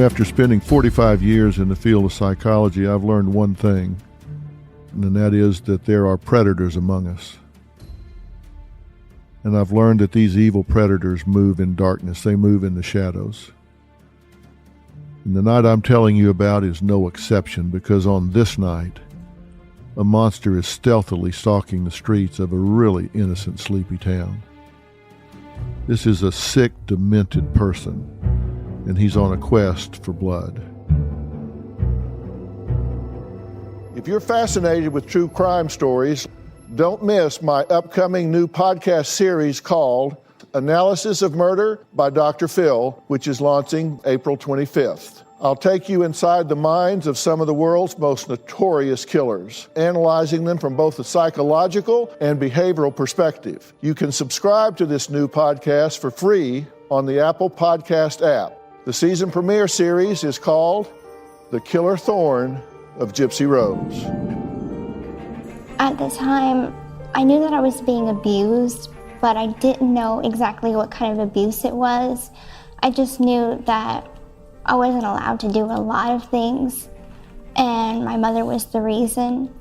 After spending 45 years in the field of psychology, I've learned one thing, and that is that there are predators among us. And I've learned that these evil predators move in darkness. They move in the shadows. And the night I'm telling you about is no exception, because on this night, a monster is stealthily stalking the streets of a really innocent, sleepy town. This is a sick, demented person, and he's on a quest for blood. If you're fascinated with true crime stories, don't miss my upcoming new podcast series called Analysis of Murder by Dr. Phil, which is launching April 25th. I'll take you inside the minds of some of the world's most notorious killers, analyzing them from both a psychological and behavioral perspective. You can subscribe to this new podcast for free on the Apple Podcast app. The season premiere series is called The Killer Thorn of Gypsy Rose. At the time, I knew that I was being abused, but I didn't know exactly what kind of abuse it was. I just knew that I wasn't allowed to do a lot of things, and my mother was the reason.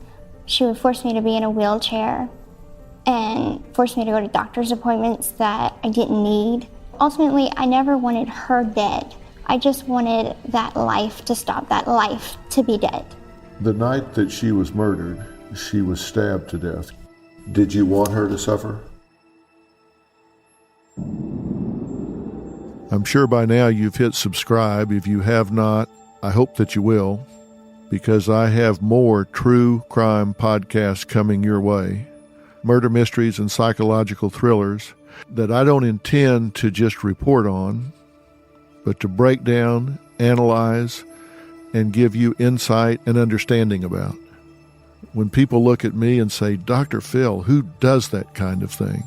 She would force me to be in a wheelchair and force me to go to doctor's appointments that I didn't need. Ultimately, I never wanted her dead. I just wanted that life to stop, that life to be dead. The night that she was murdered, she was stabbed to death. Did you want her to suffer? I'm sure by now you've hit subscribe. If you have not, I hope that you will, because I have more true crime podcasts coming your way. Murder mysteries and psychological thrillers that I don't intend to just report on, but to break down, analyze, and give you insight and understanding about. When people look at me and say, Dr. Phil, who does that kind of thing?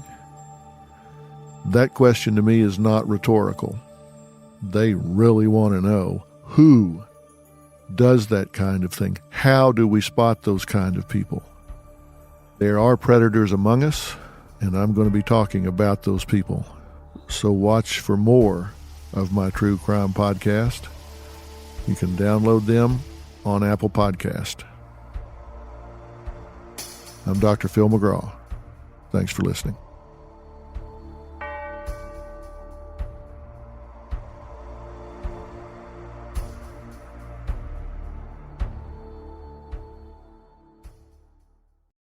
That question to me is not rhetorical. They really want to know who does that kind of thing. How do we spot those kind of people? There are predators among us, and I'm going to be talking about those people. So watch for more of my true crime podcast. You can download them on Apple Podcast. I'm Dr. Phil McGraw. Thanks for listening.